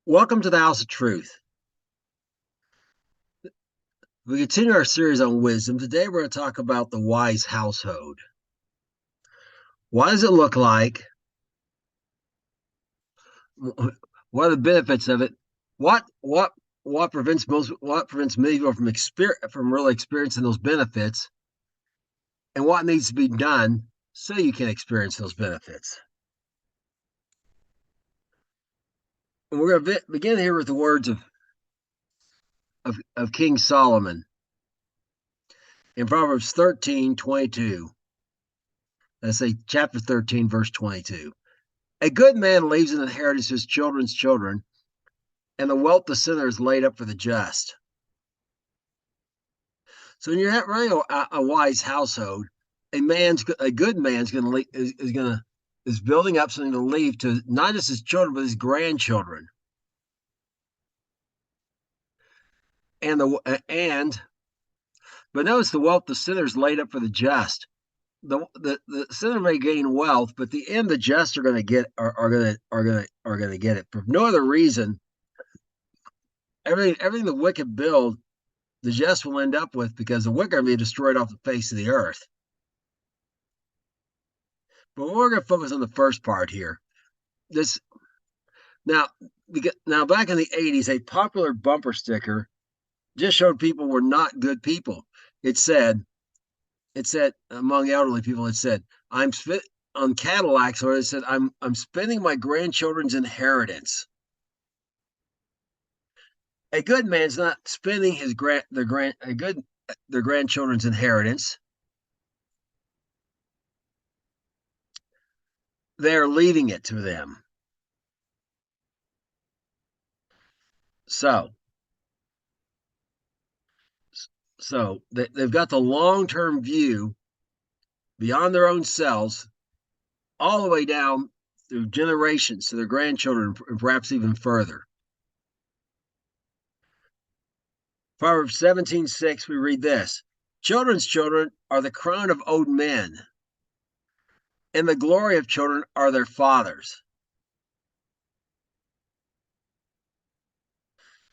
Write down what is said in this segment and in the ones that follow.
Welcome to the House of Truth. We continue our series on wisdom. Today we're going to talk about the wise household. What does it look like? What are the benefits of it? What prevents many people from really experiencing those benefits? And what needs to be done so you can experience those benefits? And we're going to begin here with the words of King Solomon in Proverbs 13:22. Let's say chapter 13, verse 22. A good man leaves an inheritance to his children's children, and the wealth of sinners is laid up for the just. So when you're running a wise household, a good man's going to is building up something to leave to not just his children but his grandchildren. But notice the wealth of sinners laid up for the just. The sinner may gain wealth, but the end the just are going to get are going to get it for no other reason. Everything the wicked build, the just will end up with, because the wicked are being destroyed off the face of the earth. But we're going to focus on the first part here. Now back in the 80s, a popular bumper sticker just showed people were not good people. It said among elderly people, it said, I'm on Cadillacs, or it said, I'm spending my grandchildren's inheritance. A good man's not spending their grandchildren's inheritance. They're leaving it to them. So they've got the long-term view beyond their own selves, all the way down through generations to their grandchildren, and perhaps even further. Proverbs 17:6, we read this: children's children are the crown of old men, and the glory of children are their fathers.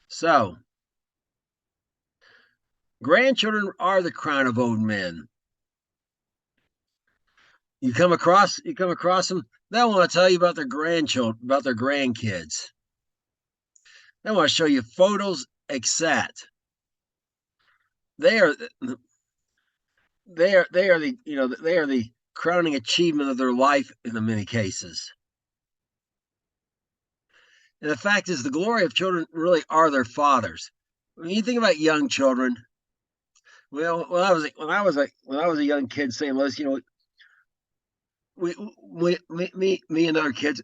So grandchildren are the crown of old men. You come across them, they want to tell you about their grandchildren, about their grandkids. They want to show you photos, etc. They are the crowning achievement of their life in many cases. And the fact is, the glory of children really are their fathers. When you think about young children, well, when I was a young kid, St. Louis, me and other kids,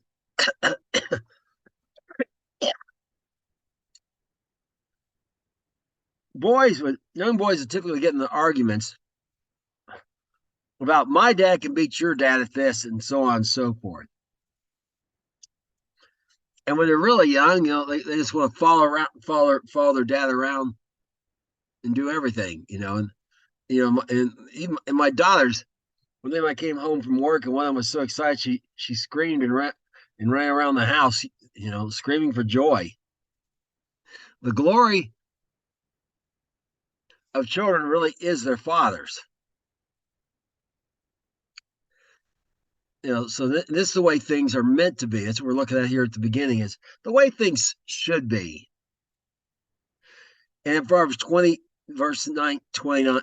young boys would typically get into arguments about, my dad can beat your dad at this, and so on and so forth. And when they're really young, they just want to follow their dad around and do everything, and my daughters, when they came home from work, and one of them was so excited, she screamed and ran around the house, screaming for joy. The glory of children really is their fathers. So this is the way things are meant to be. That's what we're looking at here at the beginning, is the way things should be. And in Proverbs 20, verse 9, 29,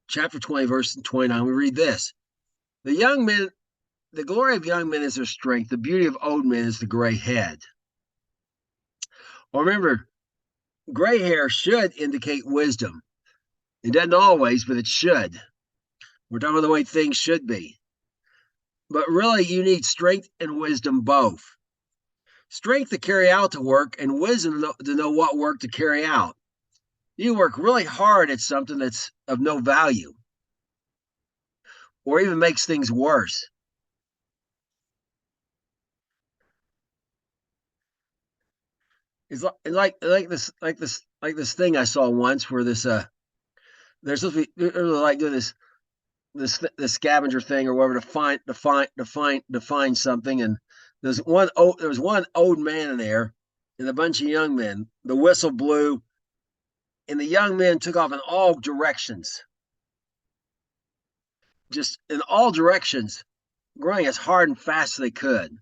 chapter 20, verse 29, we read this: the glory of young men is their strength. The beauty of old men is the gray head. Well, remember, gray hair should indicate wisdom. It doesn't always, but it should. We're talking about the way things should be. But really, you need strength and wisdom both. Strength to carry out the work, and wisdom to know what work to carry out. You work really hard at something that's of no value, or even makes things worse. It's like this thing I saw once, where this they're supposed to be like doing this scavenger thing or whatever, to find something. And there was one old man in there, and a bunch of young men. The whistle blew, and the young men took off in all directions, just in all directions, running as hard and fast as they could.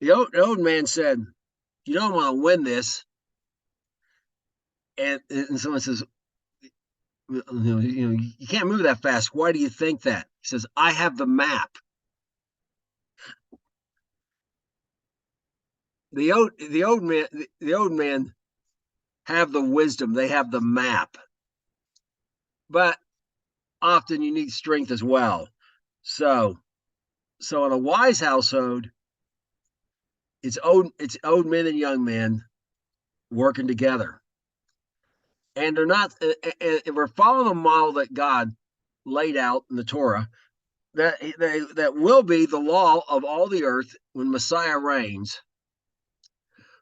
The old man said, "You don't want to win this." And someone says, you can't move that fast. Why do you think that? He says, I have the map. The old men have the wisdom. They have the map. But often you need strength as well. So in a wise household, it's old men and young men working together. And they're not, and we're following the model that God laid out in the Torah, that will be the law of all the earth when Messiah reigns.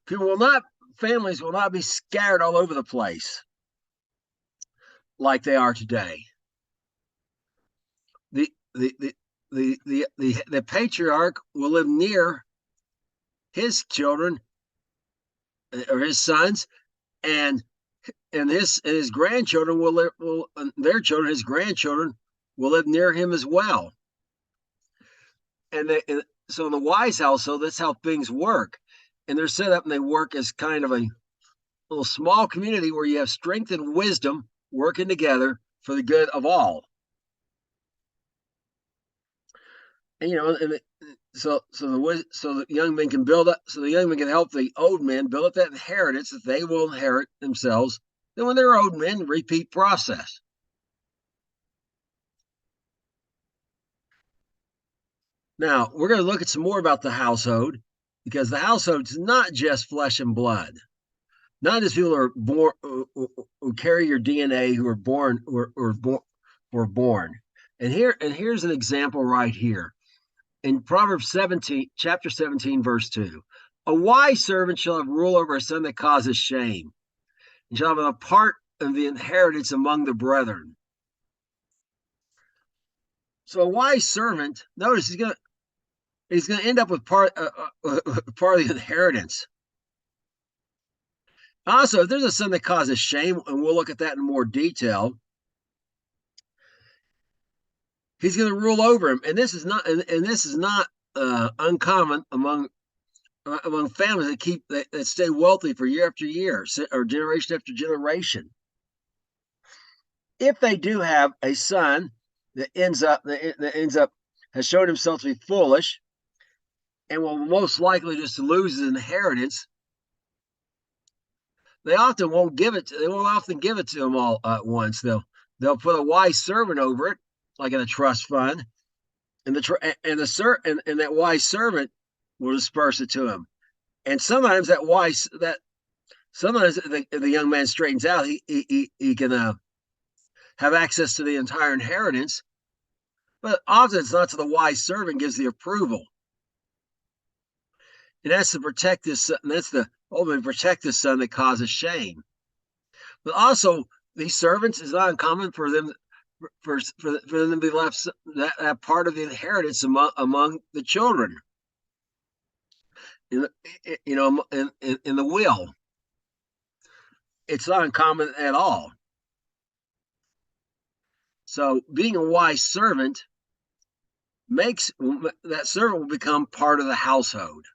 Families will not be scattered all over the place like they are today. The patriarch will live near his children or his sons, and his grandchildren their children, his grandchildren will live near him as well. And so in the wise household, that's how things work. And they're set up and they work as kind of a little small community where you have strength and wisdom working together for the good of all. And so the young men can build up, so the young men can help the old men build up that inheritance that they will inherit themselves. Then when they're old men, repeat process. Now we're going to look at some more about the household, because the household is not just flesh and blood. Not just people who are born, who carry your DNA, who are born, were born. And here's an example right here. In Proverbs 17, chapter 17, verse 2, a wise servant shall have rule over a son that causes shame, and shall have a part of the inheritance among the brethren. So a wise servant, notice he's gonna end up with part of the inheritance. Also, if there's a son that causes shame, and we'll look at that in more detail, he's going to rule over him, and this is not uncommon among families that stay wealthy for year after year or generation after generation. If they do have a son that ends up has shown himself to be foolish and will most likely just lose his inheritance, they often won't give it. They won't often give it to him all at once. They'll put a wise servant over it, like in a trust fund, and that wise servant will disperse it to him. And sometimes the young man straightens out. He can have access to the entire inheritance, but often it's not till the wise servant gives the approval. And that's to protect this. And that's the ultimately protect the son that causes shame. But also, these servants, is not uncommon for them to be left that part of the inheritance among the children. In the will, it's not uncommon at all. So, being a wise servant makes that servant will become part of the household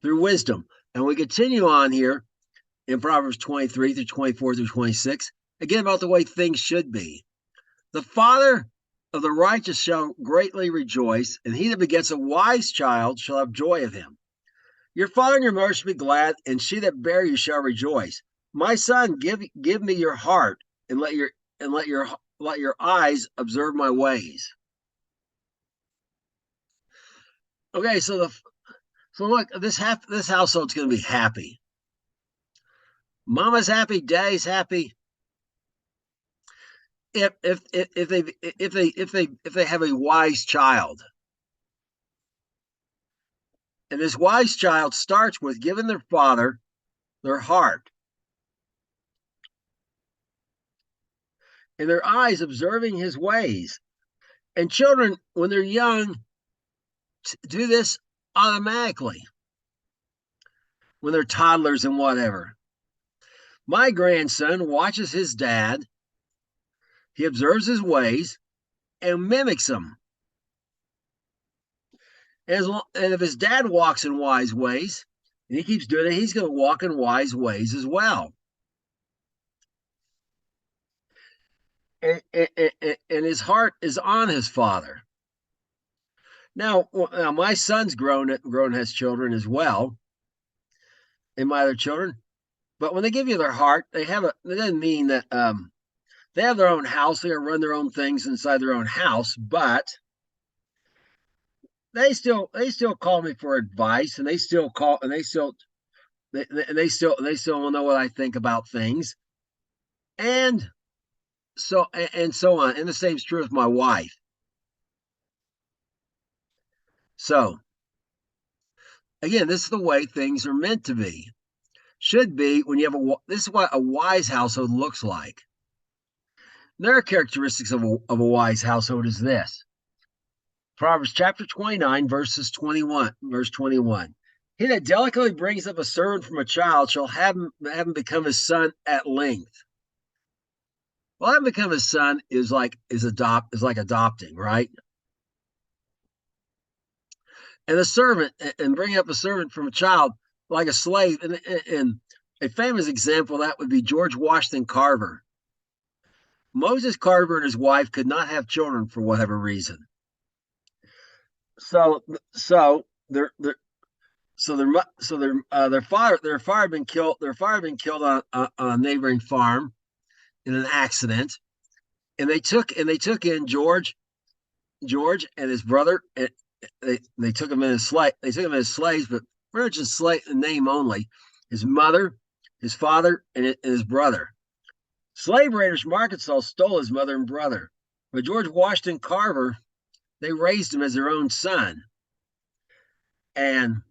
through wisdom. And we continue on here in Proverbs 23 through 24 through 26, again about the way things should be. The father of the righteous shall greatly rejoice, and he that begets a wise child shall have joy of him. Your father and your mother shall be glad, and she that bare you shall rejoice. My son, give me your heart, and let your eyes observe my ways. Okay, so look, this household's going to be happy. Mama's happy, daddy's happy. If they have a wise child, and this wise child starts with giving their father their heart and their eyes observing his ways. And children, when they're young, do this automatically when they're toddlers and whatever. My grandson watches his dad, he observes his ways and mimics them. And if his dad walks in wise ways and he keeps doing it, he's going to walk in wise ways as well. And his heart is on his father. Now my son's grown has children as well, and my other children. But when they give you their heart, it doesn't mean that they have their own house, they run their own things inside their own house, but they still call me for advice, and they still will know what I think about things, and so on. And the same is true with my wife. So again, this is the way things are meant to be. Should be when you have this is what a wise household looks like. There are characteristics of a wise household is this. Proverbs chapter 29, verse 21. He that delicately brings up a servant from a child shall have him become his son at length. Well, having become his son is like adopting, right? And a servant, and bringing up a servant from a child like a slave. And a famous example of that would be George Washington Carver. Moses Carver and his wife could not have children for whatever reason. So their father had been killed. Their father had been killed on a neighboring farm in an accident, and they took in George and his brother. And they took him in as slaves. They took him as slaves, but pretty much in slave name only. His mother, his father, and his brother. Slave raiders from Arkansas stole his mother and brother, but George Washington Carver, they raised him as their own son, and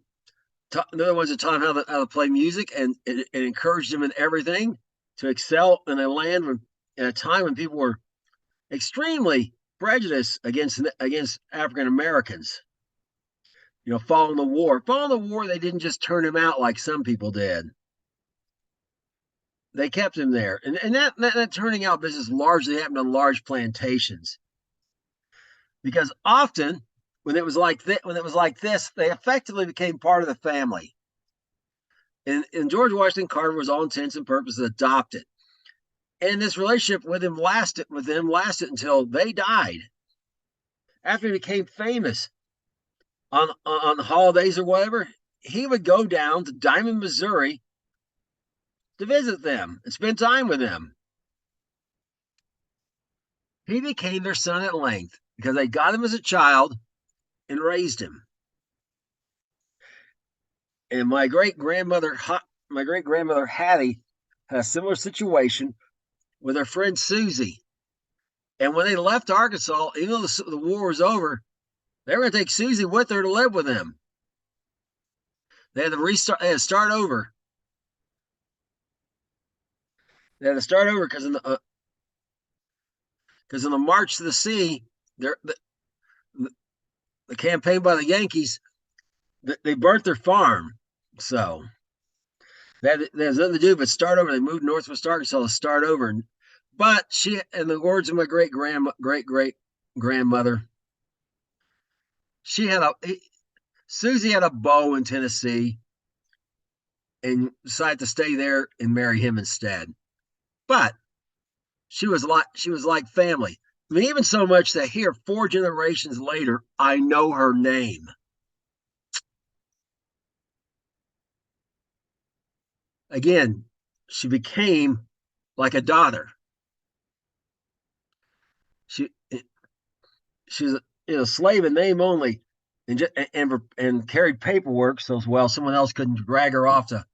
they're the ones that taught him how to play music, and encouraged him in everything to excel in a land at a time when people were extremely prejudiced against African Americans. You know, following the war, they didn't just turn him out like some people did. They kept him there, and that turning out business largely happened on large plantations, because often when it was like this, they effectively became part of the family. And George Washington Carver was all intents and purposes adopted, and this relationship with him lasted until they died. After he became famous on holidays or whatever, he would go down to Diamond, Missouri, to visit them and spend time with them. He became their son at length because they got him as a child and raised him. And my great grandmother Hattie had a similar situation with her friend Susie. And when they left Arkansas, even though the war was over, they were going to take Susie with her to live with them. They had to restart. They had to start over. They had to start over because in the March to the Sea, the campaign by the Yankees, they burnt their farm. So that has nothing to do but start over. They moved Northwest Arkansas to start over. But she, in the words of my great grandmother, Susie had a beau in Tennessee and decided to stay there and marry him instead. But she was like family. I mean, even so much that here, 4 generations later, I know her name. Again, she became like a daughter. She's a slave in name only, and carried paperwork so well someone else couldn't drag her off to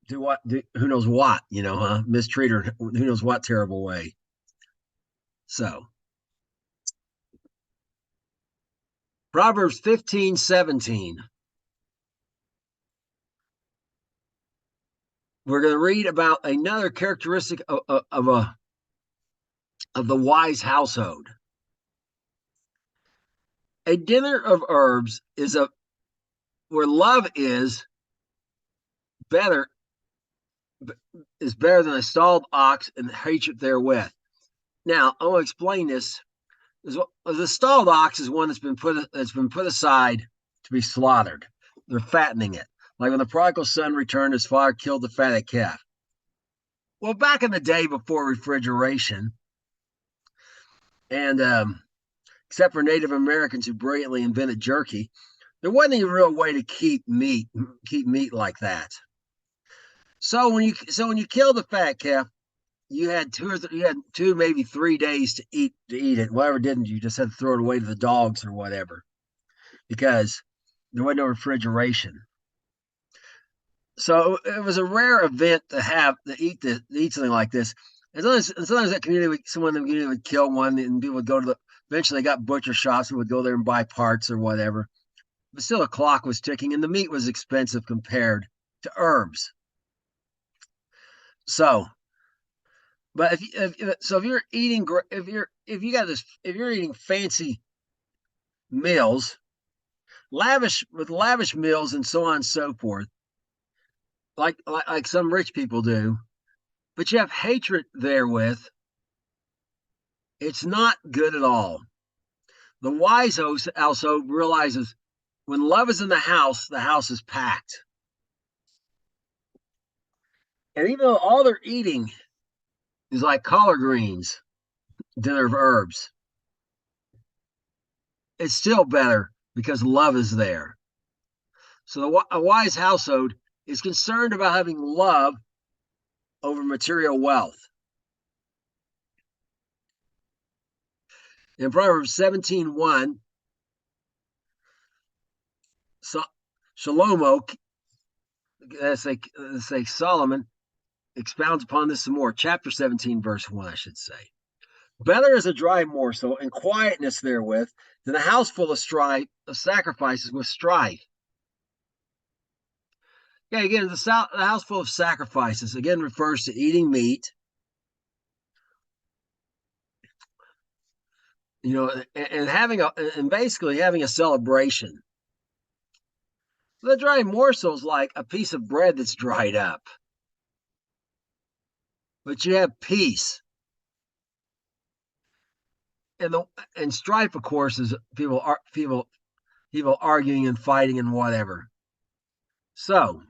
who knows what, mistreat her who knows what terrible way. So Proverbs 15:17. We're going to read about another characteristic of the wise household. A dinner of herbs is a where love better is better than a stalled ox and hatred therewith. Now, I want to explain this. The stalled ox is one that's been put aside to be slaughtered. They're fattening it, like when the prodigal son returned, his father killed the fatted calf. Well, back in the day before refrigeration, and except for Native Americans who brilliantly invented jerky, there wasn't any real way to keep meat like that. So when you killed the fat calf, you had you had 2, maybe 3 days to eat it. Whatever didn't, you just had to throw it away to the dogs or whatever, because there was no refrigeration. So it was a rare event to eat something like this. And sometimes that community, someone in the community would kill one, and people would go to the. Eventually, they got butcher shops and would go there and buy parts or whatever. But still, the clock was ticking, and the meat was expensive compared to herbs. So, but if you're eating if you're eating fancy meals, lavish meals and so on and so forth, like some rich people do, but you have hatred therewith, it's not good at all. The wise host also realizes when love is in the house is packed. And even though all they're eating is like collard greens, dinner of herbs, it's still better because love is there. So a wise household is concerned about having love over material wealth. In Proverbs 17:1, Shlomo, say Solomon, expounds upon this some more. Chapter 17, verse 1, I should say. Better is a dry morsel and quietness therewith than a house full of sacrifices with strife. Yeah, again, the house full of sacrifices again refers to eating meat, and basically having a celebration. The dry morsel is like a piece of bread that's dried up, but you have peace. And strife, of course, is people arguing and fighting and whatever. So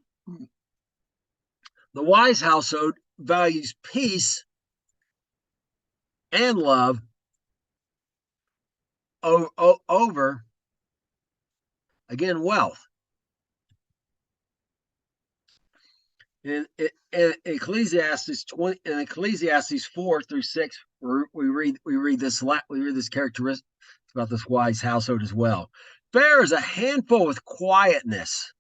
the wise household values peace and love over, again, wealth. In Ecclesiastes 4-6, we read this characteristic about this wise household as well. Fair is a handful with quietness.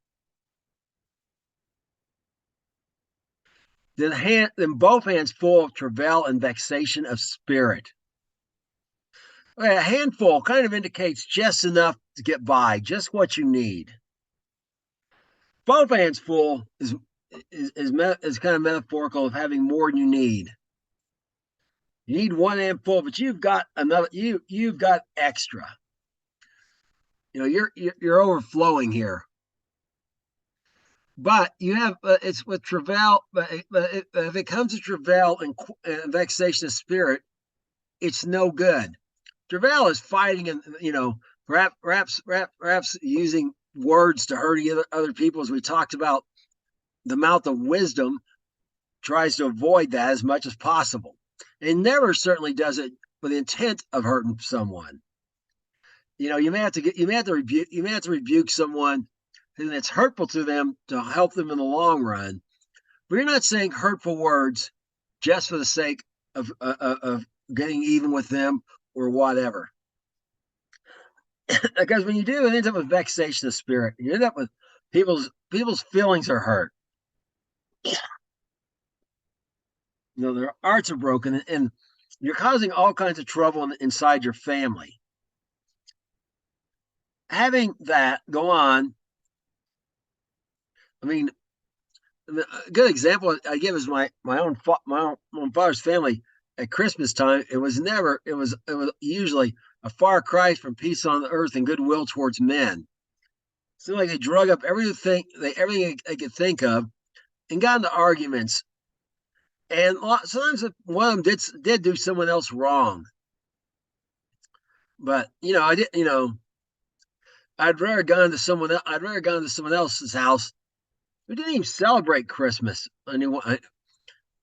Then both hands full of travail and vexation of spirit. Okay, a handful kind of indicates just enough to get by, just what you need. Both hands full is kind of metaphorical of having more than you need. You need one hand full, but you've got another. You've got extra. You're overflowing here. But you have it's with travail. But if it comes to travail and vexation of spirit, it's no good. Travail is fighting, and perhaps using words to hurt other people, as we talked about. The mouth of wisdom tries to avoid that as much as possible. It never certainly does it with the intent of hurting someone. You may have to rebuke someone and it's hurtful to them to help them in the long run. But you're not saying hurtful words just for the sake of getting even with them or whatever. Because when you do, it ends up with vexation of spirit. You end up with people's feelings are hurt. Their hearts are broken, and you're causing all kinds of trouble inside your family. Having that go on, I mean, a good example I give is my own father's family. at Christmas time, it was usually a far cry from peace on the earth and goodwill towards men. So like they drug up everything they could think of and got into arguments. And sometimes one of them did do someone else wrong. But I did. I'd rather gone to someone. I'd rather gone to someone else's house who didn't even celebrate Christmas. I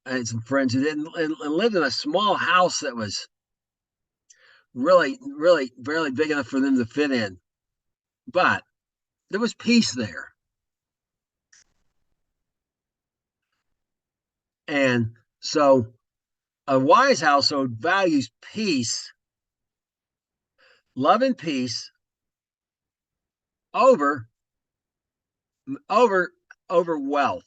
had some friends who didn't and lived in a small house that was really, really barely big enough for them to fit in. But there was peace there. And so a wise household values peace, love and peace over over over wealth.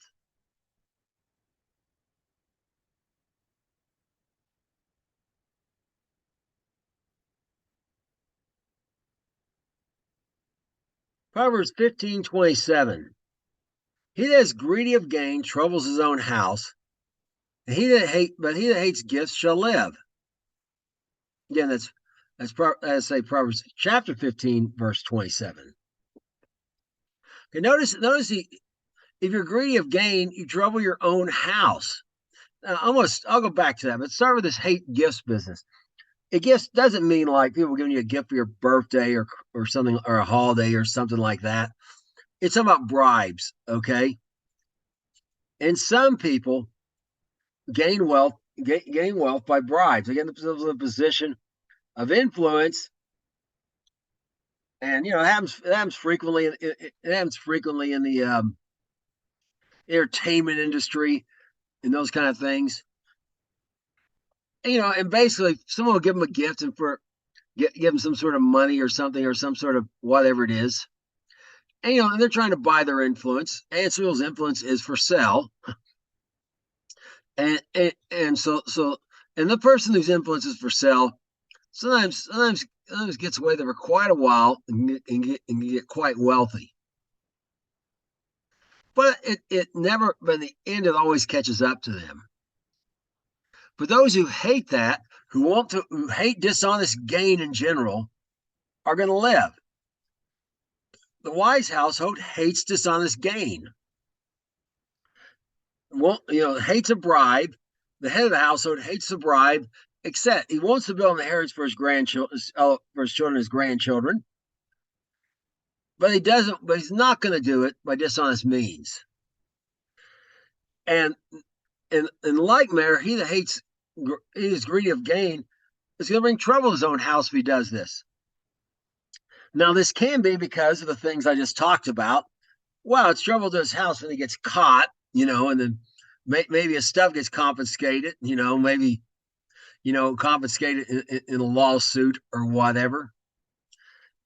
Proverbs 15:27. He that is greedy of gain troubles his own house, and he that hates gifts shall live. Again, that's say Proverbs chapter 15, verse 27. Okay, notice if you're greedy of gain, you trouble your own house. Now, I'll go back to that, but start with this hate gifts business. A gift doesn't mean like people giving you a gift for your birthday or something, or a holiday or something like that. It's about bribes, okay? And some people gain wealth by bribes. They get themselves in a position of influence, and it happens frequently. It happens frequently in the entertainment industry and those kind of things. And basically, someone will give them a gift and give them some sort of money or something or some sort of whatever it is, and they're trying to buy their influence. And people's influence is for sale, and so and the person whose influence is for sale sometimes gets away there for quite a while and get quite wealthy. But it never, but in the end, it always catches up to them. For those who hate that, who hate dishonest gain in general, are going to live. The wise household hates dishonest gain. Hates a bribe. The head of the household hates the bribe, except he wants to build an inheritance for his children, his grandchildren. But he doesn't. But he's not going to do it by dishonest means. And in like manner, he is greedy of gain is going to bring trouble to his own house if he does this. Now, this can be because of the things I just talked about. Well, it's trouble to his house when he gets caught, and then maybe his stuff gets confiscated, maybe, confiscated in a lawsuit or whatever.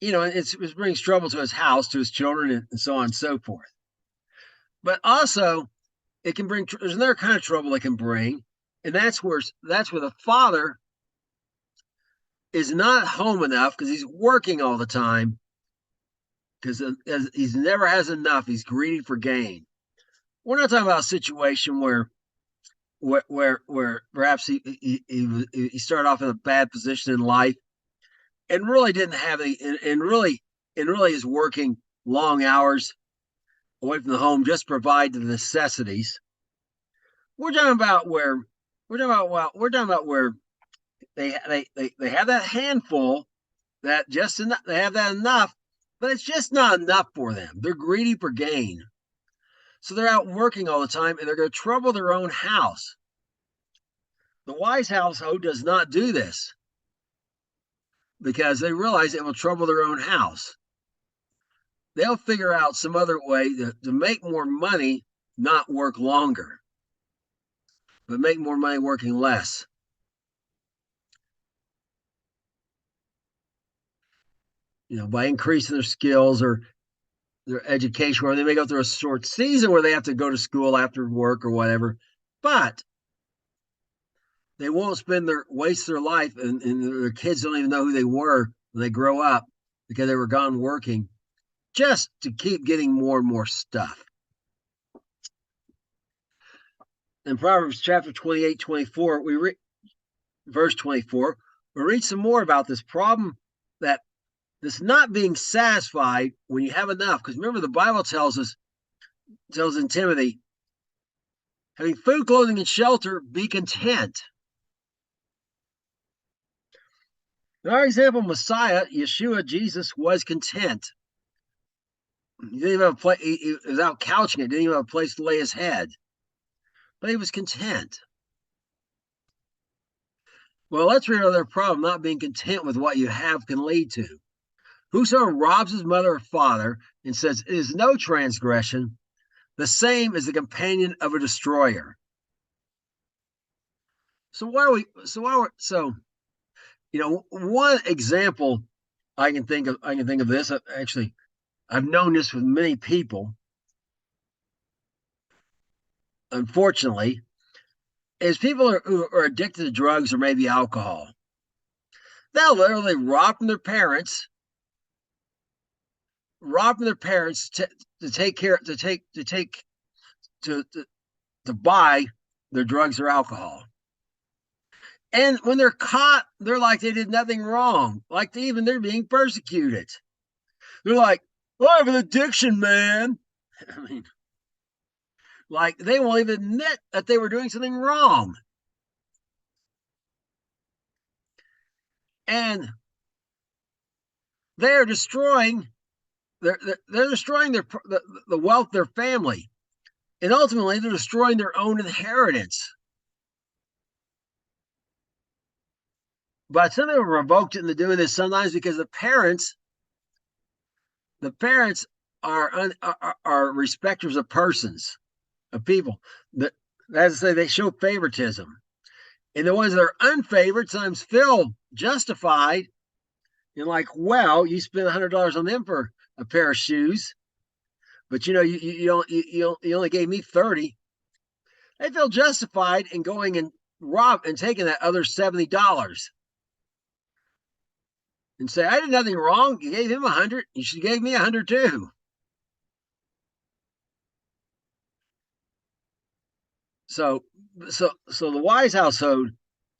It brings trouble to his house, to his children, and so on and so forth. But also, it can bring, there's another kind of trouble it can bring, and that's where the father is not home enough because he's working all the time, because he's never has enough. He's greedy for gain. We're not talking about a situation where perhaps he started off in a bad position in life and really didn't have and really is working long hours away from the home just to provide the necessities. We're talking about where they have that handful that just enough. They have that enough, but it's just not enough for them. They're greedy for gain. So they're out working all the time and they're going to trouble their own house. The wise household does not do this because they realize it will trouble their own house. They'll figure out some other way to make more money, not work longer, but make more money working less. By increasing their skills or their education, or they may go through a short season where they have to go to school after work or whatever, but they won't waste their life, and their kids don't even know who they were when they grow up because they were gone working just to keep getting more and more stuff. In Proverbs chapter 28, 24, verse 24, we'll read some more about this problem, that this not being satisfied when you have enough. Because remember, the Bible tells in Timothy, having food, clothing, and shelter, be content. In our example, Messiah, Yeshua, Jesus, was content. He didn't even have a place, he was out couching it, didn't even have a place to lay his head. But he was content. Well, let's read another problem not being content with what you have can lead to. Whosoever robs his mother or father and says it is no transgression, the same is the companion of a destroyer. So one example I can think of this. Actually, I've known this with many people, unfortunately, is people who are addicted to drugs or maybe alcohol. They'll literally rob from their parents to buy their drugs or alcohol. And when they're caught, they're like they did nothing wrong. Like they're being persecuted. They're like, well, I have an addiction, man. I mean, like they won't even admit that they were doing something wrong. And they're destroying they're destroying the wealth of their family. And ultimately they're destroying their own inheritance. But some people are revoked into doing this sometimes because the parents are respecters of persons, of people. That, as I say, they show favoritism. And the ones that are unfavored sometimes feel justified. You're like, well, you spent $100 on them for a pair of shoes, but you only gave me 30. They feel justified in going and taking that other $70 and say, I did nothing wrong. You gave him 100. You should have gave me 100 too. So the wise household,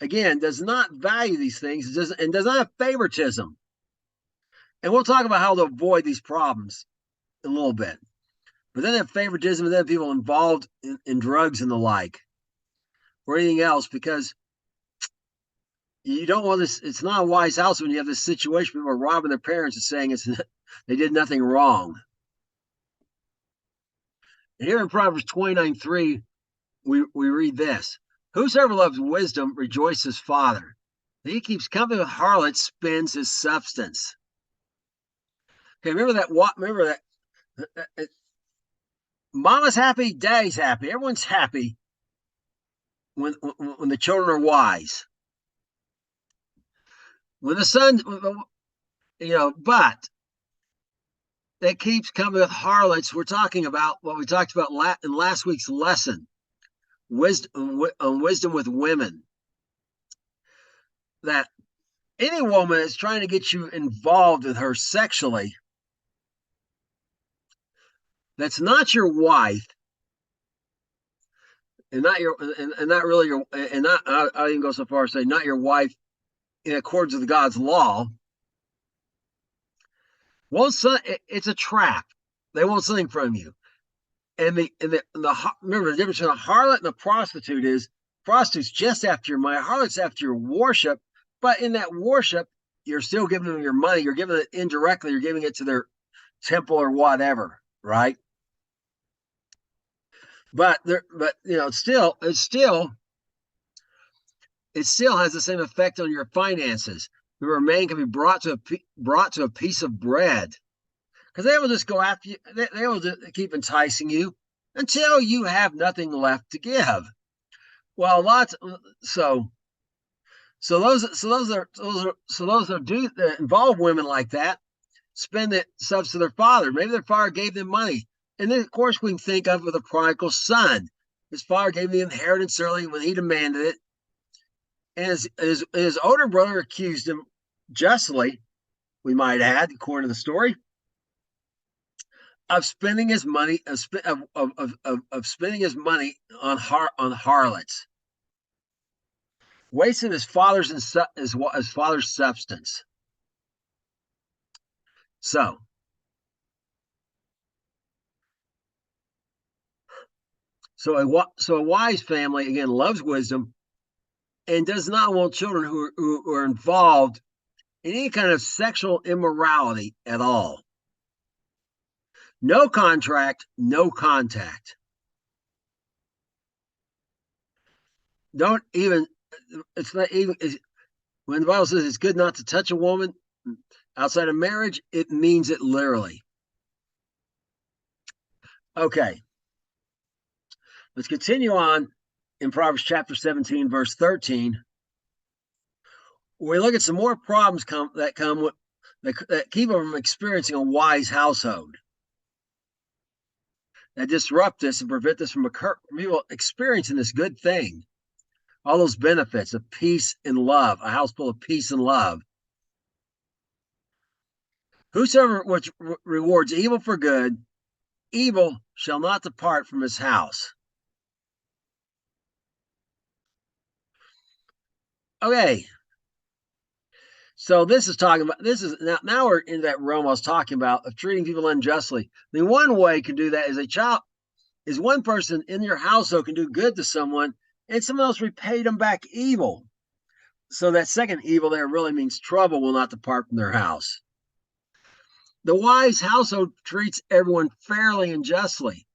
again, does not value these things and does not have favoritism. And we'll talk about how to avoid these problems in a little bit. But then have favoritism and then people involved in drugs and the like or anything else, because you don't want this. It's not a wise house when you have this situation. People are robbing their parents and saying they did nothing wrong. And here in Proverbs 29:3, we read this: whosoever loves wisdom rejoices father. He keeps company with harlots spends his substance. Okay, remember that mama's happy, daddy's happy, everyone's happy when the children are wise. When the son, but that keeps coming with harlots. We're talking about what we talked about in last week's lesson: wisdom with women. That any woman is trying to get you involved with her sexually, that's not your wife, and not really your, and not I even go so far as to say not your wife in accordance with God's law. It's a trap. They want something from you. And remember the difference between a harlot and a prostitute is prostitute's just after your money, harlot's after your worship, but in that worship, you're still giving them your money. You're giving it indirectly, you're giving it to their temple or whatever, right? But it still has the same effect on your finances. Where a man can be brought to a piece of bread, because they will just go after you. They will just keep enticing you until you have nothing left to give. Well, those that involve women like that spend it subs to their father. Maybe their father gave them money, and then of course we can think of the prodigal son. His father gave him the inheritance early when he demanded it, and his older brother accused him justly, we might add, according to the story, of spending his money of spending his money on harlots. wasting his father's substance. So a wise family, again, loves wisdom and does not want children who are involved in any kind of sexual immorality at all. No contract, no contact. Don't even, it's not even, when the Bible says it's good not to touch a woman outside of marriage, it means it literally. Okay. Let's continue on in Proverbs chapter 17, verse 13. We look at some more problems that keep them from experiencing a wise household, that disrupt this and prevent this from people experiencing this good thing. All those benefits of peace and love, a house full of peace and love. Whosoever which rewards evil for good, evil shall not depart from his house. Okay. So this is now we're in that realm I was talking about of treating people unjustly. The one way you can do that is one person in your household can do good to someone and someone else repay them back evil. So that second evil there really means trouble will not depart from their house. The wise household treats everyone fairly and justly.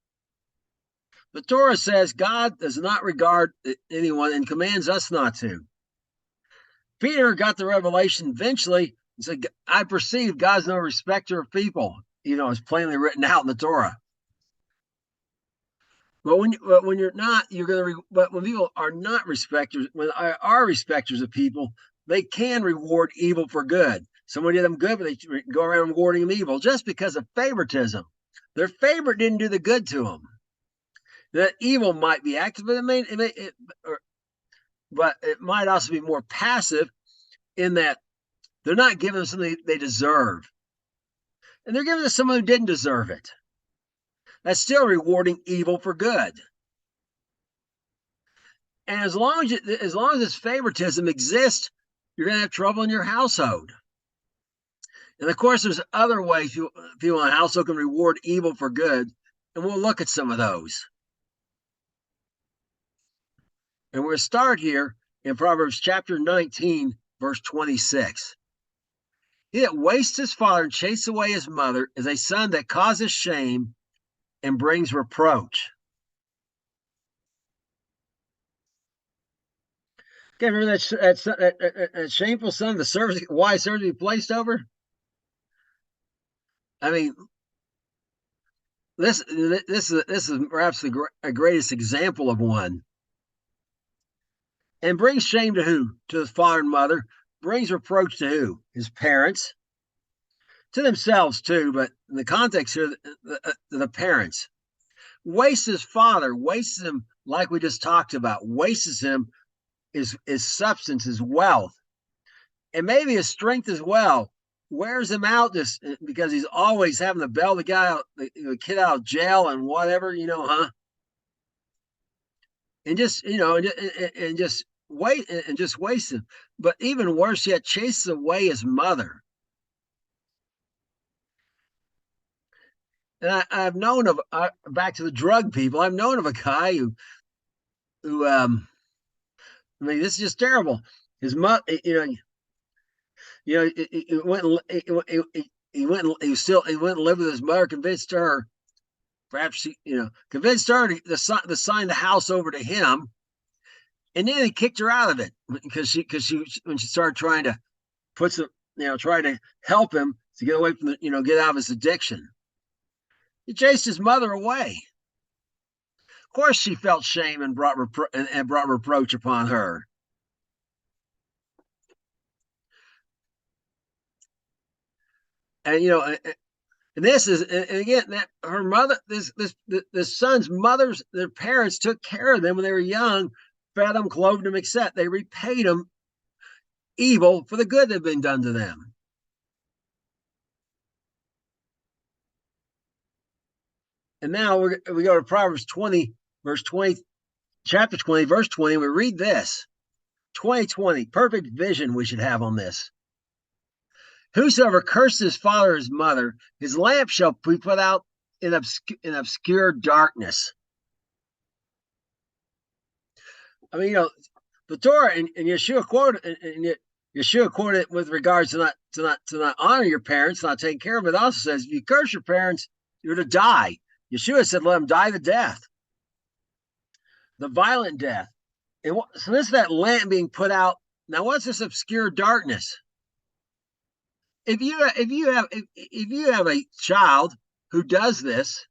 The Torah says God does not regard anyone and commands us not to. Peter got the revelation eventually and said, I perceive God's no respecter of people. It's plainly written out in the Torah. But when you're not, but when people are not respecters, when are respecters of people, they can reward evil for good. Somebody did them good, but they go around rewarding them evil just because of favoritism. Their favorite didn't do the good to them. That evil might be active, but but it might also be more passive in that they're not giving them something they deserve. And they're giving it to someone who didn't deserve it. That's still rewarding evil for good. And as long as this favoritism exists, you're going to have trouble in your household. And of course, there's other ways people in a household can reward evil for good. And we'll look at some of those. And we're going to start here in Proverbs chapter 19, verse 26. He that wastes his father and chases away his mother is a son that causes shame and brings reproach. Okay, remember that shameful son, the wise servant he placed over? I mean, this is perhaps the greatest example of one. And brings shame to who? To his father and mother. Brings reproach to who? His parents. To themselves too, but in the context here, the parents. Wastes his father, wastes him like we just talked about, wastes him his substance, his wealth, and maybe his strength as well. Wears him out just because he's always having to bail the guy out, the kid out of jail and whatever, and just and just waste him. But even worse yet, chases away his mother. And I've known of back to the drug people. I've known of a guy who I mean, this is just terrible. His mother, he went and lived with his mother, convinced her, perhaps she, convinced her to sign the house over to him, and then he kicked her out of it because she when she started trying to try to help him to get away from get out of his addiction. He chased his mother away. Of course, she felt shame and brought reproach upon her. And and this is, and again, that her mother, this son's mothers, their parents took care of them when they were young, fed them, clothed them, etc. They repaid them evil for the good that had been done to them. And now we go to Proverbs 20, verse 20, chapter 20, verse 20, and we read this. 2020, perfect vision we should have on this. Whosoever curses his father or his mother, his lamp shall be put out in obscure darkness. I mean, the Torah and Yeshua quoted with regards to not honor your parents, not taking care of it. Also says if you curse your parents, you're to die. Yeshua said, "Let them die the death, the violent death." And so this is that lamp being put out. Now, what's this obscure darkness? If you have a child who does this,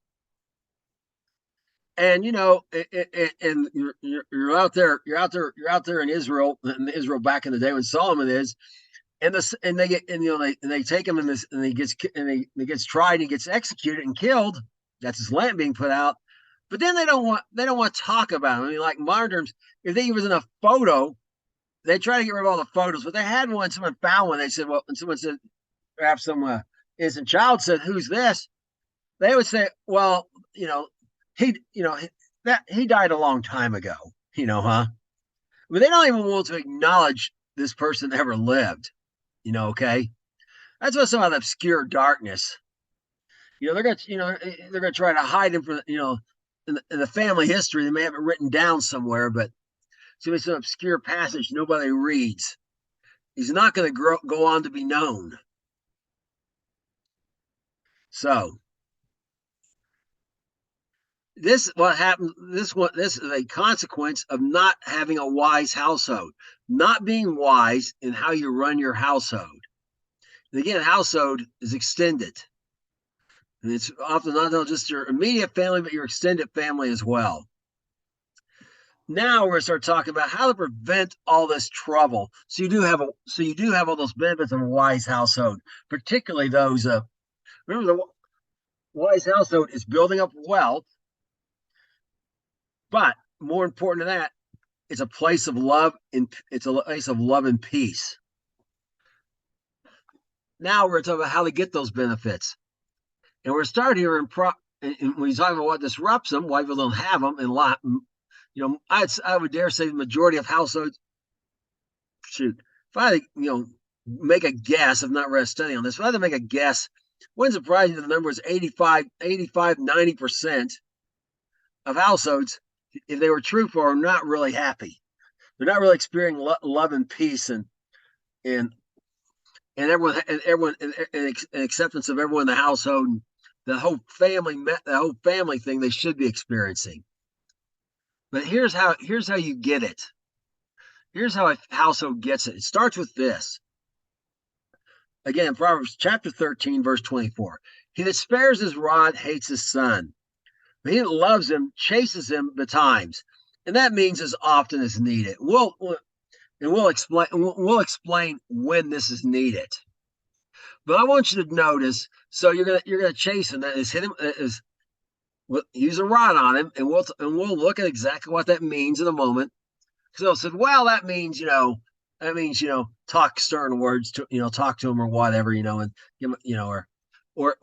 and and you're out there in Israel back in the day when Solomon is, and they take him and he gets tried and he gets executed and killed. That's his lamp being put out. But then they don't want to talk about him. I mean, like modern terms, if he was in a photo, they try to get rid of all the photos. But they had one. Someone found one. They said, well, and someone said, perhaps some innocent child said, "Who's this?" They would say, "Well, he died a long time ago, huh?" But they don't even want to acknowledge this person ever lived, okay? That's what's some of the obscure darkness. They're gonna try to hide him from, in the family history. They may have it written down somewhere, but it's gonna be some obscure passage nobody reads. He's not gonna go on to be known. So this what happened. This is a consequence of not having a wise household, not being wise in how you run your household. And again, household is extended. And it's often not just your immediate family, but your extended family as well. Now we're going to start talking about how to prevent all this trouble. So you do have all those benefits of a wise household, particularly those. Remember, the wise household is building up wealth, but more important than that, it's a place of love and peace. Now we're talking about how to get those benefits. And we're starting here and when you talk about what disrupts them, why people don't have them, and I would dare say the majority of households. If I make a guess, I've not read a study on this, if I had to make a guess, wouldn't surprise me the number is 90% of households, if they were truthful, are not really happy. They're not really experiencing love and peace and everyone and acceptance of everyone in the household, and the whole family thing they should be experiencing. But here's how you get it. Here's how a household gets it. It starts with this. Again, Proverbs chapter 13, verse 24. He that spares his rod hates his son, but he that loves him chases him betimes. And that means as often as needed. We'll explain when this is needed. But I want you to notice. So you're gonna chase him. That is hit him. Use a rod on him, and we'll look at exactly what that means in a moment. Because they'll say, well, that means talk stern words to talk to him or whatever, and give them, or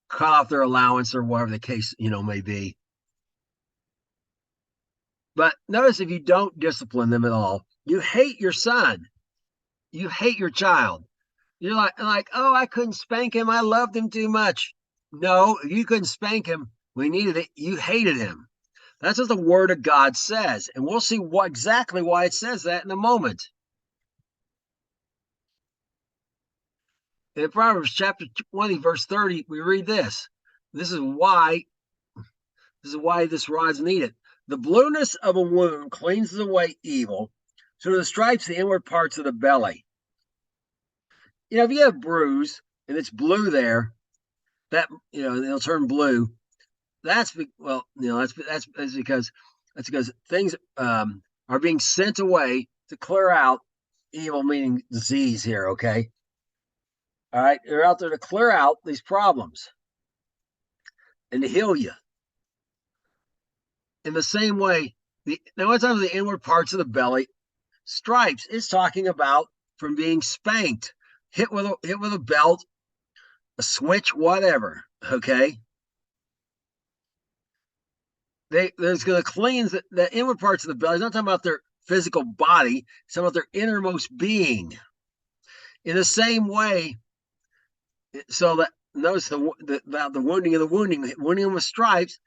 cut off their allowance or whatever the case may be. But notice, if you don't discipline them at all, you hate your son, you hate your child. You're like, oh, I couldn't spank him, I loved him too much. No, you couldn't spank him. We needed it. You hated him. That's what the word of God says. And we'll see exactly why it says that in a moment. In Proverbs chapter 20, verse 30, we read this. This is why this rod's needed. The blueness of a wound cleanses away evil, so the stripes the inward parts of the belly. If you have a bruise and it's blue there, that it'll turn blue. That's because things are being sent away to clear out evil, meaning disease here. Okay, all right, they're out there to clear out these problems and to heal you. In the same way, now what's on the inward parts of the belly? Stripes is talking about from being spanked, hit with a belt, a switch, whatever. Okay. There's going to cleanse the inward parts of the belly. It's not talking about physical body, it's about their innermost being. In the same way, so that notice about the wounding of the wounding them with stripes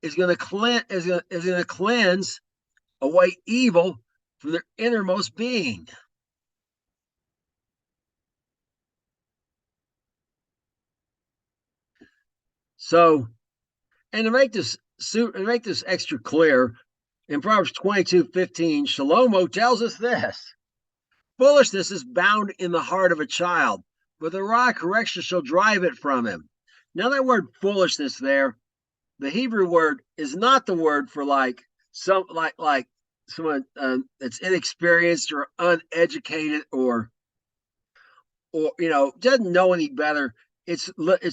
is going to cleanse away evil from their innermost being. So, and to make this extra clear, in Proverbs 22:15, Shlomo tells us this: foolishness is bound in the heart of a child, but the rod of correction shall drive it from him. Now, that word foolishness there, the Hebrew word is not the word for like someone that's inexperienced or uneducated or doesn't know any better. It's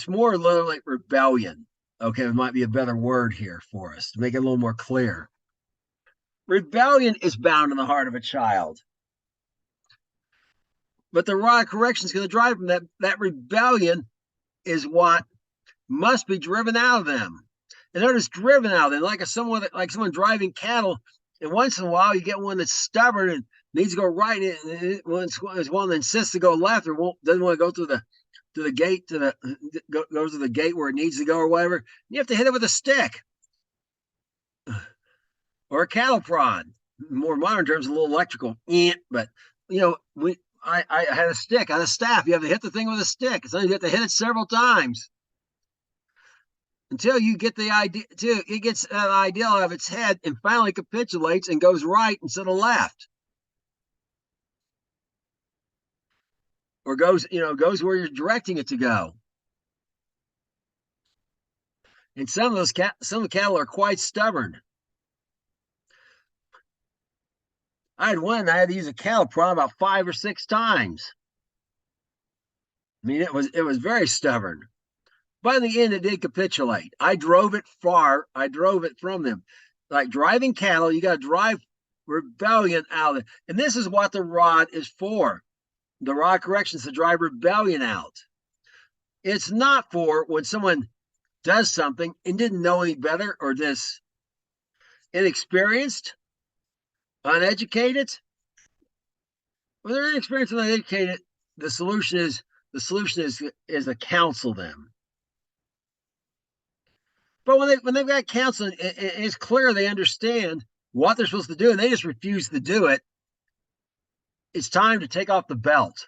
more literally like rebellion. Okay, it might be a better word here for us to make it a little more clear. Rebellion is bound in the heart of a child, but the rod of correction is going to drive them. That rebellion is what must be driven out of them. And they're just driven out of them, like someone driving cattle. And once in a while, you get one that's stubborn and needs to go right. And it's one that insists to go left or doesn't want to go through the gate go to the gate where it needs to go or whatever. You have to hit it with a stick or a cattle prod. More modern terms, a little electrical. But I had a stick on a staff. You have to hit the thing with a stick. So you have to hit it several times until you get the idea. Till it gets an idea out of its head and finally capitulates and goes right instead of left, or goes where you're directing it to go. And some of the cattle are quite stubborn. I had to use a cattle prod about 5 or 6 times. I mean, it was very stubborn. By the end, it did capitulate. I drove it far. I drove it from them. Like driving cattle, you got to drive rebellion out of it. And this is what the rod is for. The rod of correction is to drive rebellion out. It's not for when someone does something and didn't know any better, or this inexperienced, uneducated. When they're inexperienced and uneducated, the solution is to counsel them. But when they've got counseling, it's clear they understand what they're supposed to do, and they just refuse to do it. It's time to take off the belt.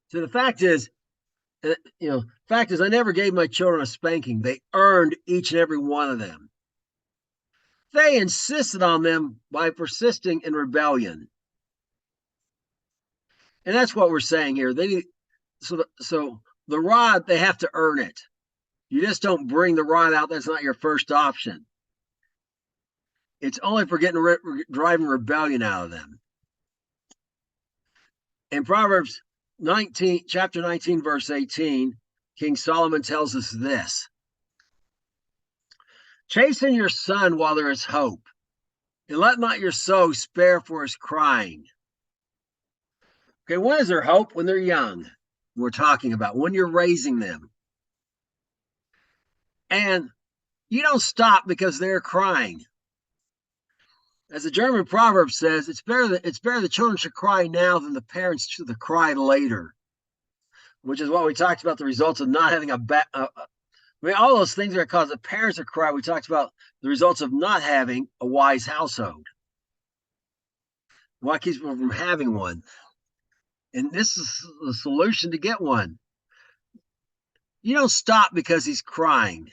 So the fact is, I never gave my children a spanking. They earned each and every one of them. They insisted on them by persisting in rebellion. And that's what we're saying here. So the rod, they have to earn it. You just don't bring the rod out. That's not your first option. It's only for driving rebellion out of them. In Proverbs 19, chapter 19, verse 18, King Solomon tells us this: chasten your son while there is hope, and let not your soul spare for his crying. Okay, when is there hope? When they're young. We're talking about when you're raising them. And you don't stop because they're crying. As the German proverb says, it's better the children should cry now than the parents should cry later, which is what we talked about, the results of not having all those things that cause the parents to cry. We talked about the results of not having a wise household. What keeps people from having one? And this is the solution to get one. You don't stop because he's crying.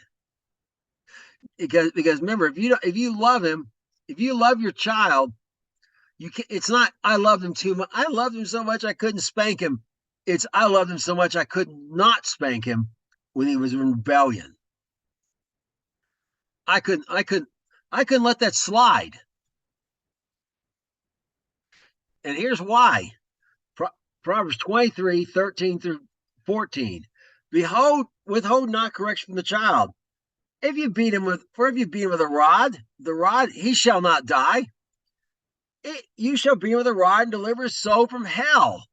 Because remember, if you love him, if you love your child, it's not I loved him too much. I loved him so much I couldn't spank him. It's I loved him so much I could not spank him when he was in rebellion. I couldn't let that slide. And here's why. Proverbs 23, 13 through 14. Withhold not correction from the child. If you beat him with a rod, he shall not die. You shall beat him with a rod and deliver his soul from hell.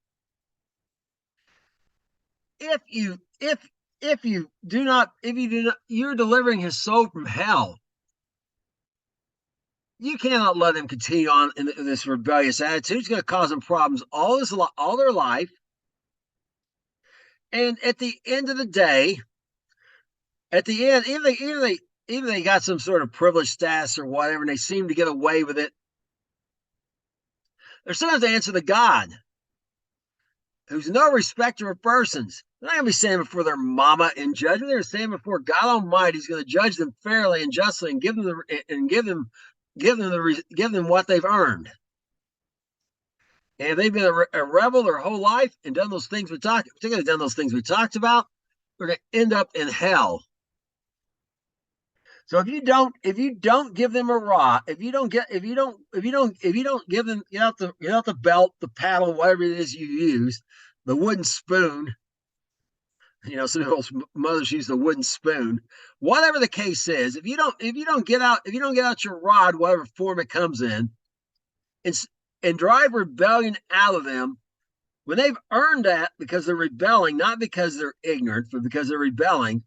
If you do not, you're delivering his soul from hell. You cannot let him continue on in this rebellious attitude. It's going to cause them problems all their life. And at the end of the day, at the end, even they got some sort of privileged status or whatever, and they seem to get away with it, they're still going to have to answer to God, who's no respecter of persons. They're not going to be standing before their mama in judgment. They're standing before God Almighty, who's going to judge them fairly and justly and give them what they've earned. And if they've been a rebel their whole life and done those things particularly done those things we talked about, they're going to end up in hell. So if you don't give them a rod, if you don't give them, get out the belt, the paddle, whatever it is you use, the wooden spoon. Some people's mothers use the wooden spoon. Whatever the case is, if you don't get out your rod, whatever form it comes in, and drive rebellion out of them, when they've earned that because they're rebelling, not because they're ignorant, but because they're rebelling,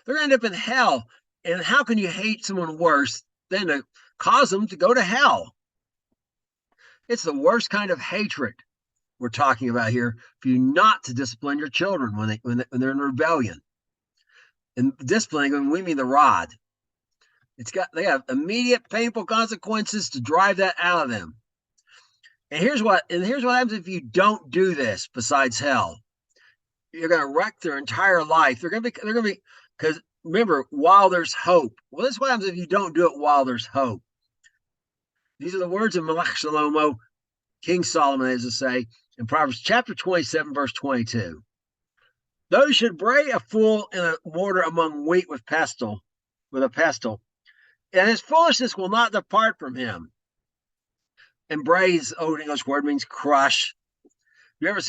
they're going to end up in hell. And how can you hate someone worse than to cause them to go to hell? It's the worst kind of hatred we're talking about here for you not to discipline your children when they're in rebellion. And disciplining, we mean the rod. They have immediate painful consequences to drive that out of them. And here's what happens if you don't do this. Besides hell, you're going to wreck their entire life. They're going to be, because remember, while there's hope. Well, this is what happens if you don't do it while there's hope. These are the words of Melech Shlomo, King Solomon, as to say in Proverbs chapter 27, verse 22. Though you should bray a fool in a mortar among wheat with a pestle, and his foolishness will not depart from him. And braise, Old English word, means crush. Have you ever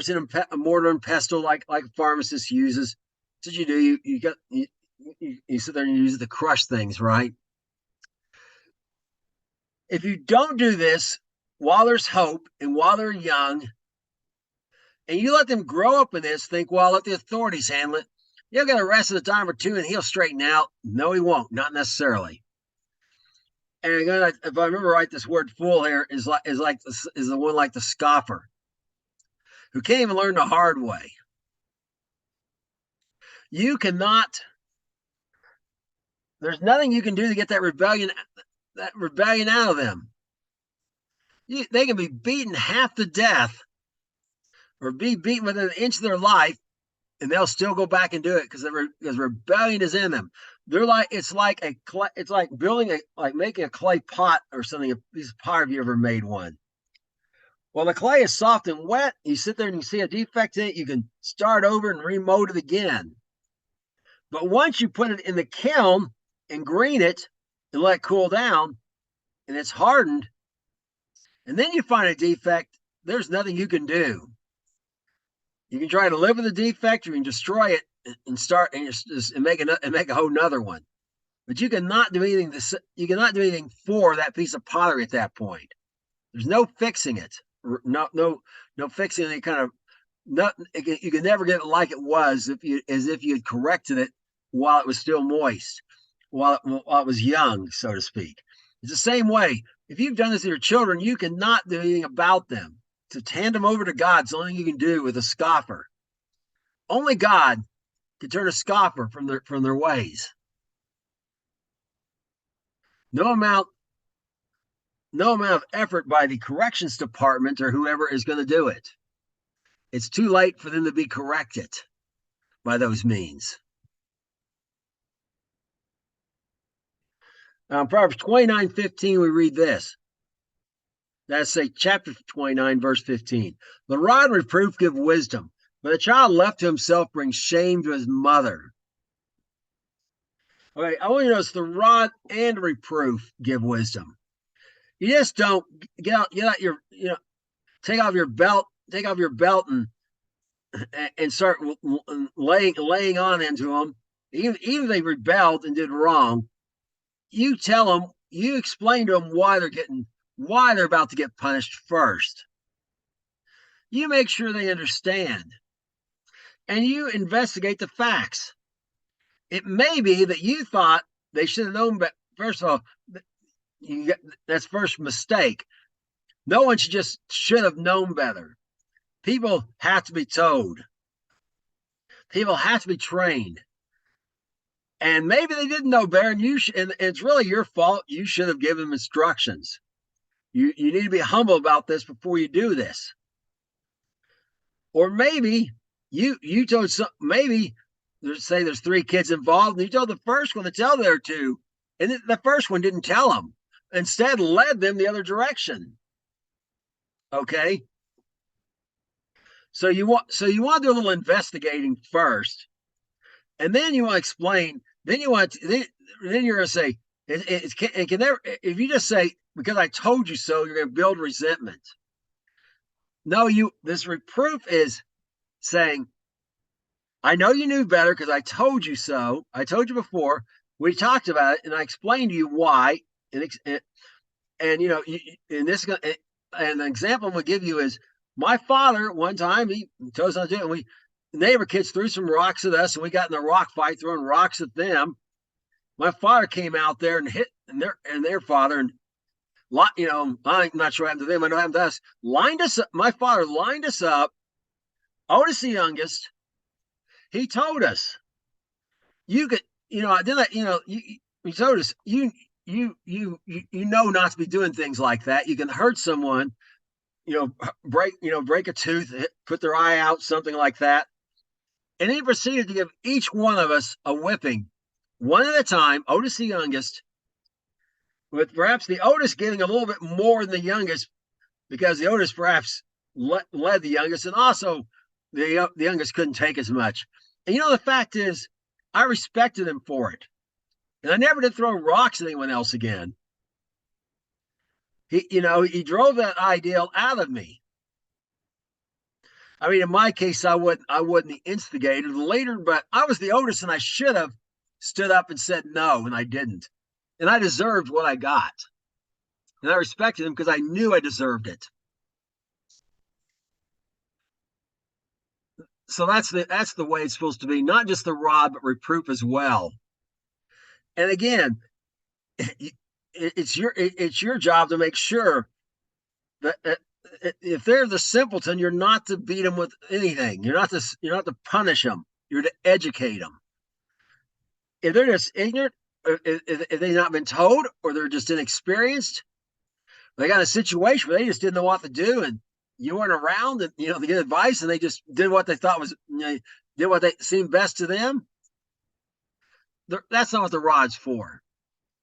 seen a mortar and pestle like a pharmacist uses? That's what you do. You sit there and you use it to crush things, right? If you don't do this while there's hope and while they're young, and you let them grow up in this, think, well, let the authorities handle it. You'll get arrested a time or two and he'll straighten out. No, he won't. Not necessarily. And again, if I remember right, this word fool here is the one like the scoffer who can't even learn the hard way. There's nothing you can do to get that rebellion out of them. They can be beaten half to death or be beaten within an inch of their life, and they'll still go back and do it because rebellion is in them. It's like making a clay pot or something, a piece of pottery. Have you ever made one? Well, the clay is soft and wet. You sit there and you see a defect in it, you can start over and remold it again. But once you put it in the kiln and green it and let it cool down, and it's hardened, and then you find a defect, there's nothing you can do. You can try to live with the defect, or you can destroy it and make a whole nother one. But you cannot do anything. You cannot do anything for that piece of pottery at that point. There's no fixing it. No fixing any kind of. You can never get it like it was as if you had corrected it while it was still moist, while it was young, so to speak. It's the same way. If you've done this to your children, you cannot do anything about them. To hand them over to God is the only thing you can do with a scoffer. Only God can turn a scoffer from their ways. No amount of effort by the corrections department or whoever is going to do it. It's too late for them to be corrected by those means. Now, in Proverbs 29:15, we read this. That's chapter 29, verse 15. The rod and reproof give wisdom, but a child left to himself brings shame to his mother. Okay, I want you to notice the rod and reproof give wisdom. You just don't get out your, take off your belt and start laying on into them. Even if they rebelled and did wrong, you tell them, you explain to them why they're about to get punished first. You make sure they understand, and you investigate the facts. It may be that you thought they should have known, but first of all, that's first mistake. No one should have known better. People have to be told. People have to be trained. And maybe they didn't know better, and and it's really your fault. You should have given them instructions. You need to be humble about this before you do this. Or maybe you told maybe say there's 3 kids involved, and you told the first one to tell the other 2, and the first one didn't tell them. Instead, led them the other direction. Okay. So you want to do a little investigating first, and then you want to explain. Then you're going to say it can never. If you just say because I told you so, you're going to build resentment. No, this reproof is saying, I know you knew better because I told you so. I told you before. We talked about it, and I explained to you why. And you know, and this and an example I'm going to give you is my father. One time he told us not to do it. The neighbor kids threw some rocks at us, and we got in a rock fight, throwing rocks at them. My father came out there and hit their father, and you know, I'm not sure what happened to them. I know what happened to us. Lined us up. My father lined us up. Otis, the youngest, he told us, "You could, you know, I did that. You know, he told us, you know, not to be doing things like that. You can hurt someone. You know, break a tooth, put their eye out, something like that." And he proceeded to give each one of us a whipping, one at a time. Otis, the youngest, with perhaps the Otis getting a little bit more than the youngest, because the Otis perhaps led the youngest, and also the youngest couldn't take as much. And you know, the fact is, I respected him for it, and I never did throw rocks at anyone else again. He drove that ideal out of me. I mean, in my case, I wasn't the instigator, the leader, but I was the Otis, and I should have stood up and said no, and I didn't. And I deserved what I got. And I respected him because I knew I deserved it. So that's the way it's supposed to be, not just the rod, but reproof as well. And again, it's your job to make sure that if they're the simpleton, you're not to beat them with anything. You're not to punish them. You're to educate them. If they're just ignorant, if they've not been told, or they're just inexperienced, they got a situation where they just didn't know what to do, and you weren't around, and to get advice, and they just did what they thought was, did what they seemed best to them. That's not what the rod's for.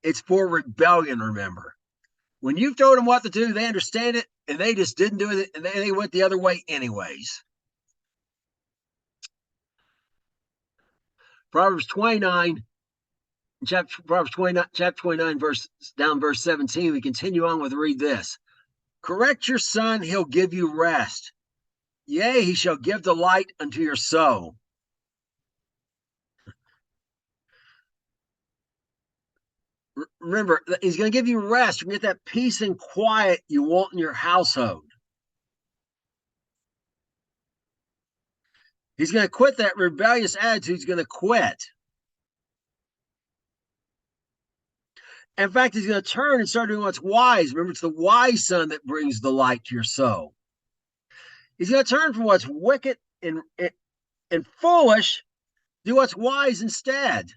It's for rebellion. Remember, when you've told them what to do, they understand it, and they just didn't do it, and they went the other way anyways. Proverbs 29, Proverbs 29, chapter 29, verse 17. We continue on with read this. Correct your son, he'll give you rest. Yea, he shall give delight unto your soul. Remember, he's going to give you rest. You get that peace and quiet you want in your household. He's going to quit that rebellious attitude. He's going to quit. In fact, he's going to turn and start doing what's wise. Remember, it's the wise son that brings the light to your soul. He's going to turn from what's wicked and foolish, do what's wise instead.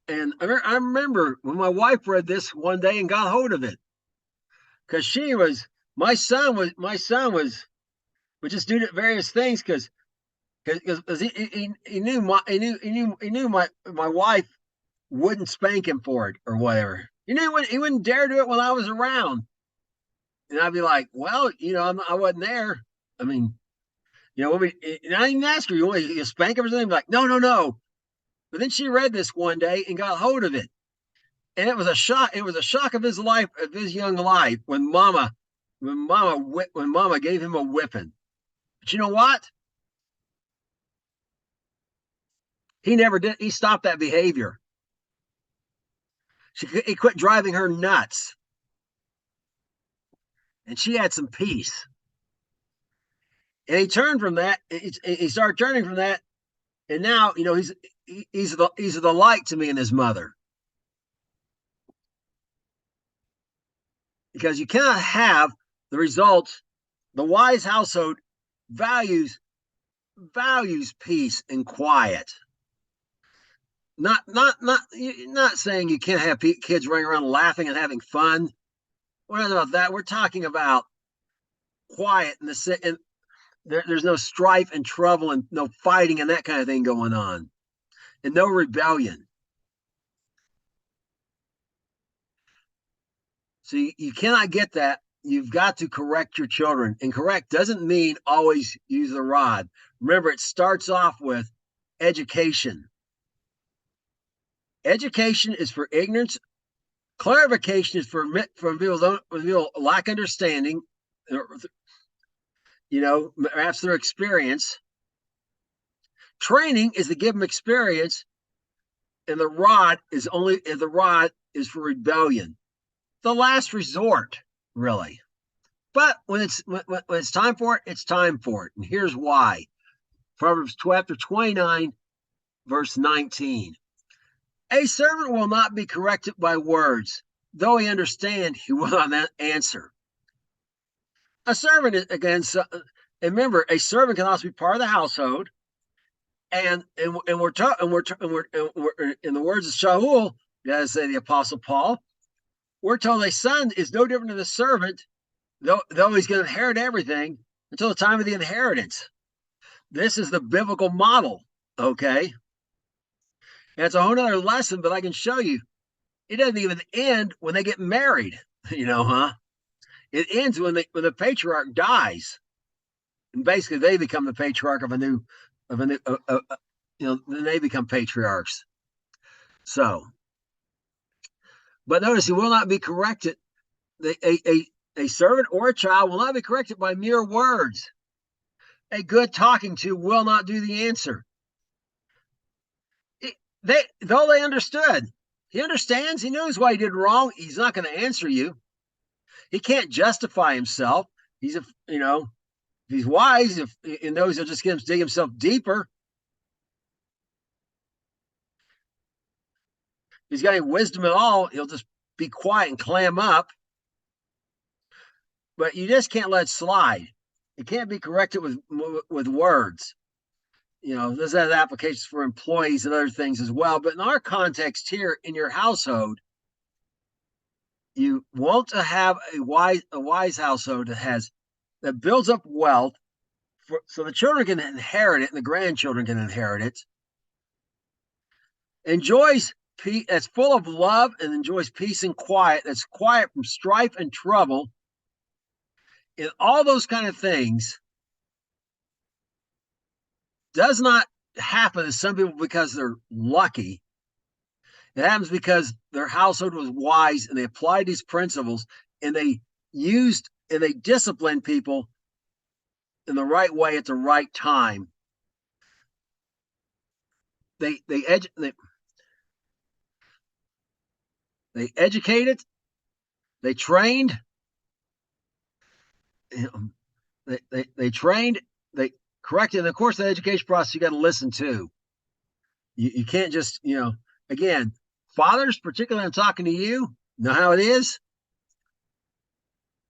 And I remember when my wife read this one day and got hold of it, because my son would just do various things because he knew my wife wouldn't spank him for it or whatever. He wouldn't dare do it when I was around, and I'd be like, well, I wasn't there. I mean, and I didn't ask her, you want to spank him or something? Like, no. But then she read this one day and got hold of it, and it was a shock. It was a shock of his life, of his young life, when Mama gave him a whipping. But you know what? He never did. He stopped that behavior. He quit driving her nuts, and she had some peace. And he turned from that. He started turning from that, and now he's the light to me and his mother. Because you cannot have the results. The wise household values peace and quiet. Not saying you can't have kids running around laughing and having fun. We're not about that. We're talking about quiet and there's no strife and trouble and no fighting and that kind of thing going on, and no rebellion. So you cannot get that. You've got to correct your children, and correct doesn't mean always use the rod. Remember, it starts off with education. Education is for ignorance. Clarification is for people who lack understanding, perhaps their experience. Training is to give them experience, and the rod is for rebellion. The last resort, really. But when it's time for it, it's time for it. And here's why. Proverbs chapter 29, verse 19. A servant will not be corrected by words. Though he understand, he will not answer. A servant is, again, remember, a servant can also be part of the household. And we're in the words of Shaul, gotta say the Apostle Paul, we're told a son is no different than a servant, though he's going to inherit everything until the time of the inheritance. This is the biblical model, okay? And it's a whole other lesson, but I can show you. It doesn't even end when they get married, huh? It ends when the patriarch dies, and basically they become the patriarch then they become patriarchs. So, but notice he will not be corrected. A servant or a child will not be corrected by mere words. A good talking to will not do the answer. Though they understood, he understands, he knows why he did wrong. He's not going to answer you. He can't justify himself. If he's wise, if he knows he'll just dig himself deeper. If he's got any wisdom at all, he'll just be quiet and clam up. But you just can't let it slide. It can't be corrected with words. This has applications for employees and other things as well. But in our context here, in your household, you want to have a wise household that builds up wealth, so the children can inherit it and the grandchildren can inherit it. Enjoys peace, that's full of love and enjoys peace and quiet. That's quiet from strife and trouble. And all those kind of things does not happen to some people because they're lucky. It happens because their household was wise and they applied these principles and they disciplined people in the right way at the right time. They educated, they trained, they trained, they corrected. And of course, the education process, you got to listen to. You can't just, again, fathers, particularly I'm talking to you, know how it is?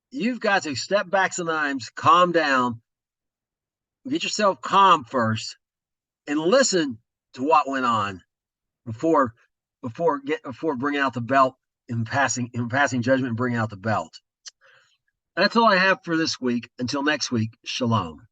You've got to step back sometimes, calm down, get yourself calm first, and listen to what went on before bringing out the belt and passing judgment and bringing out the belt. That's all I have for this week. Until next week, shalom.